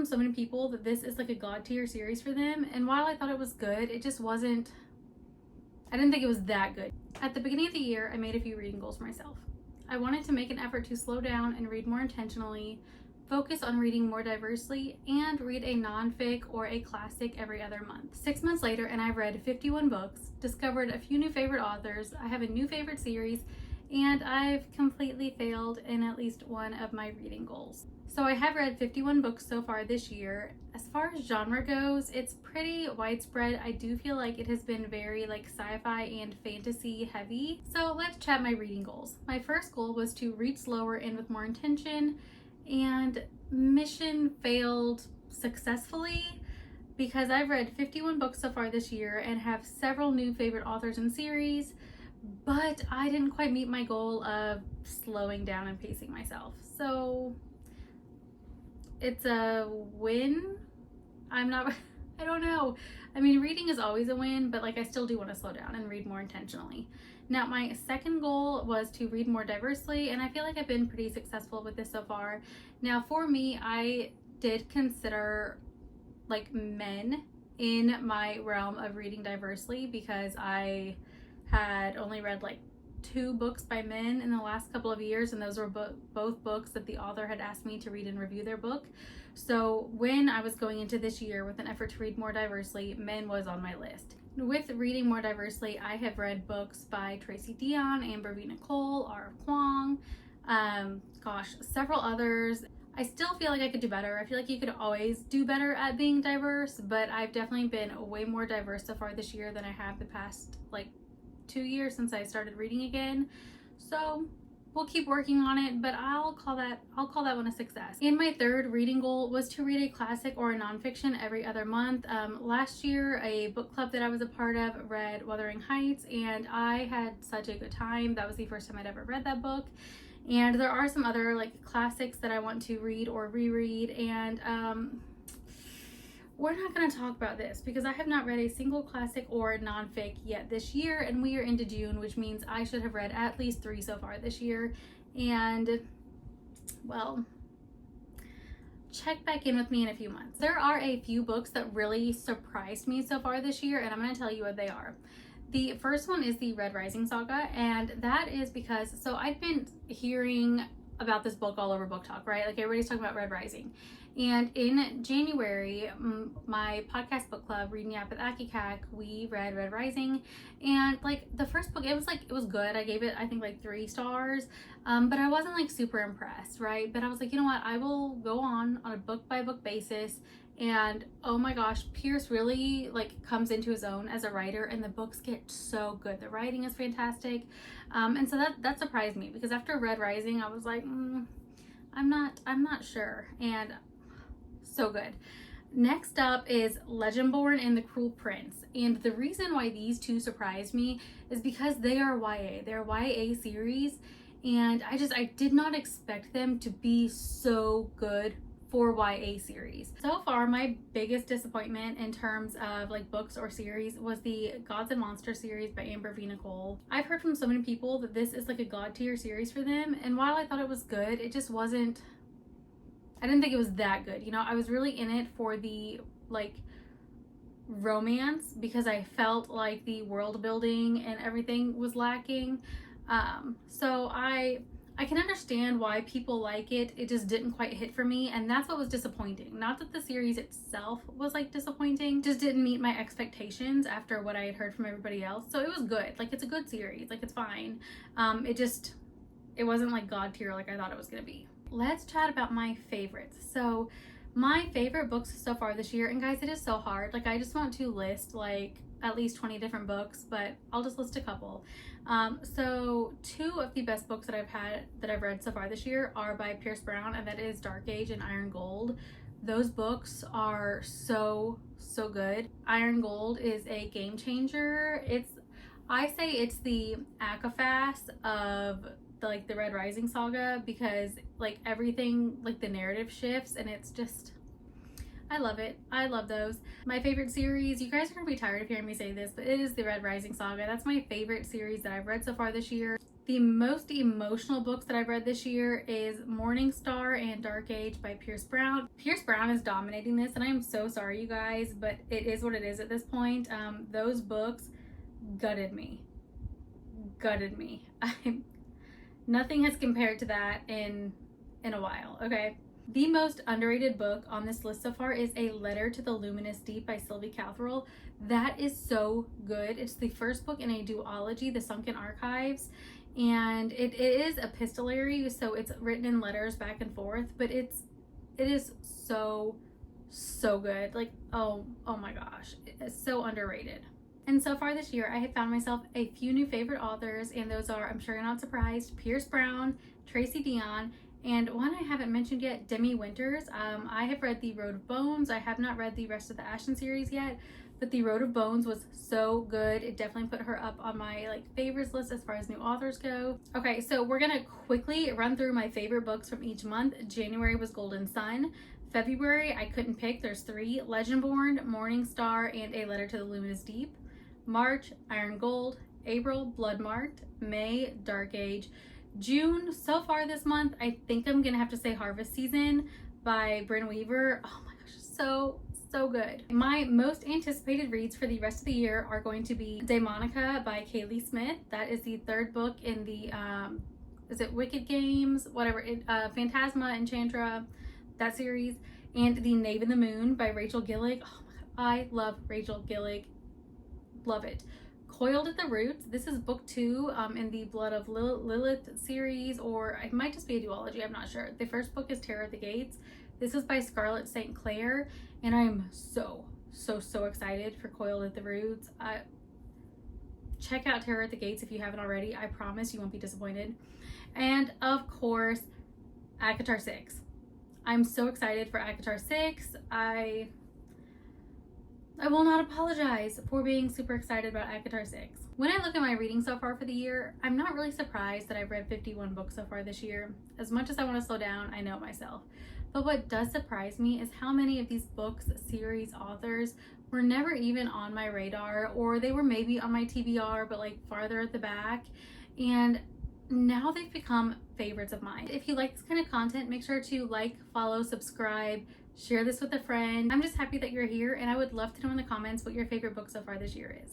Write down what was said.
from so many people that this is like a god tier series for them, and while I thought it was good, it just wasn't, I didn't think it was that good. At the beginning of the year, I made a few reading goals for myself. I wanted to make an effort to slow down and read more intentionally, focus on reading more diversely, and read a non-fic or a classic every other month. 6 months later, and I've read 51 books, discovered a few new favorite authors, I have a new favorite series, and I've completely failed in at least one of my reading goals. So I have read 51 books so far this year. As far as genre goes, it's pretty widespread. I do feel like it has been very like sci-fi and fantasy heavy. So let's chat my reading goals. My first goal was to read slower and with more intention, and mission failed successfully because I've read 51 books so far this year and have several new favorite authors and series, but I didn't quite meet my goal of slowing down and pacing myself. So it's a win. I don't know. I mean, reading is always a win, but like I still do want to slow down and read more intentionally. Now, my second goal was to read more diversely, and I feel like I've been pretty successful with this so far. Now, for me, I did consider like men in my realm of reading diversely because I had only read like 2 books by men in the last couple of years, and those were both books that the author had asked me to read and review their book. So when I was going into this year with an effort to read more diversely, men was on my list. With reading more diversely, I have read books by Tracy Deonn, Amber V. Nicole, R. Kwong, several others. I still feel like I could do better. I feel like you could always do better at being diverse, but I've definitely been way more diverse so far this year than I have the past like 2 years since I started reading again. So we'll keep working on it, but I'll call that one a success. And my third reading goal was to read a classic or a nonfiction every other month. Last year, a book club that I was a part of read Wuthering Heights, and I had such a good time. That was the first time I'd ever read that book. And there are some other like classics that I want to read or reread, and we're not going to talk about this because I have not read a single classic or nonfic yet this year, and we are into June, which means I should have read at least 3 so far this year. And well, check back in with me in a few months. There are a few books that really surprised me so far this year, and I'm going to tell you what they are. The first one is the Red Rising saga, and that is because, so I've been hearing about this book all over Book Talk, right? Like everybody's talking about Red Rising. And in January, my podcast book club, Reading Yap with Akikak, we read Red Rising. And like the first book, it was good. I gave it, I think, like 3 stars. But I wasn't like super impressed, right? But I was like, you know what? I will go on a book by book basis. And oh my gosh, Pierce really like comes into his own as a writer, and the books get so good. The writing is fantastic. And so that surprised me because after Red Rising, I was like, I'm not sure. And so good. Next up is Legendborn and the Cruel Prince. And the reason why these 2 surprised me is because they are YA. They're YA series, and I did not expect them to be so good for YA series. So far, my biggest disappointment in terms of like books or series was the Gods and Monsters series by Amber V. Nicole. I've heard from so many people that this is like a god tier series for them, and while I thought it was good, it just wasn't, I didn't think it was that good. You know, I was really in it for the like romance because I felt like the world building and everything was lacking. So I can understand why people like it. It just didn't quite hit for me, and that's what was disappointing. Not that the series itself was like disappointing, just didn't meet my expectations after what I had heard from everybody else. So it was good. Like it's a good series. Like it's fine. It wasn't like god tier like I thought it was gonna be. Let's chat about my favorites. So my favorite books so far this year, and guys, it is so hard. Like I just want to list like at least 20 different books, but I'll just list a couple. So 2 of the best books that I've read so far this year are by Pierce Brown, and that is Dark Age and Iron Gold. Those books are so good. Iron Gold is a game changer. I say it's the ACOFAS of the Red Rising saga because like everything, like the narrative shifts, and it's just, I love it. I love those. My favorite series, you guys are gonna be tired of hearing me say this, but it is the Red Rising saga. That's my favorite series that I've read so far this year. The most emotional books that I've read this year is Morning Star and Dark Age by Pierce Brown. Pierce Brown is dominating this, and I am so sorry, you guys, but it is what it is at this point. Those books gutted me. Gutted me. Nothing has compared to that in a while, okay? The most underrated book on this list so far is A Letter to the Luminous Deep by Sylvie Catherall. That is so good. It's the first book in a duology, The Sunken Archives, and it is epistolary, so it's written in letters back and forth, but it is so good. Like, oh my gosh, it's so underrated. And so far this year, I have found myself a few new favorite authors, and those are, I'm sure you're not surprised, Pierce Brown, Tracy Deonn, and one I haven't mentioned yet, Demi Winters. I have read The Road of Bones. I have not read the rest of the Ashen series yet, but The Road of Bones was so good. It definitely put her up on my favorites list as far as new authors go. Okay, so we're gonna quickly run through my favorite books from each month. January was Golden Sun. February, I couldn't pick. There's 3: Legendborn, Morning Star, and A Letter to the Luminous Deep. March, Iron Gold. April, Bloodmarked. May, Dark Age. June, so far this month, I think I'm gonna have to say Harvest Season by Bryn Weaver. Oh my gosh, so good. My most anticipated reads for the rest of the year are going to be Daemonica by Kaylee Smith. That is the 3rd book in the is it Wicked Games, whatever, Phantasma, Enchantra, that series. And The Knave and the Moon by Rachel Gillig. Oh my god, I love Rachel Gillig, love it. Coiled at the Roots. This is book 2 in the Blood of Lilith series, or it might just be a duology, I'm not sure. The first book is Terror at the Gates. This is by Scarlett St. Clair, and I am so excited for Coiled at the Roots. Check out Terror at the Gates if you haven't already. I promise you won't be disappointed. And of course, ACOTAR 6. I'm so excited for ACOTAR 6. I will not apologize for being super excited about ACOTAR 6. When I look at my reading so far for the year, I'm not really surprised that I've read 51 books so far this year. As much as I want to slow down, I know myself. But what does surprise me is how many of these books, series, authors were never even on my radar, or they were maybe on my TBR, but farther at the back. And now they've become favorites of mine. If you like this kind of content, make sure to like, follow, subscribe, share this with a friend. I'm just happy that you're here, and I would love to know in the comments what your favorite book so far this year is.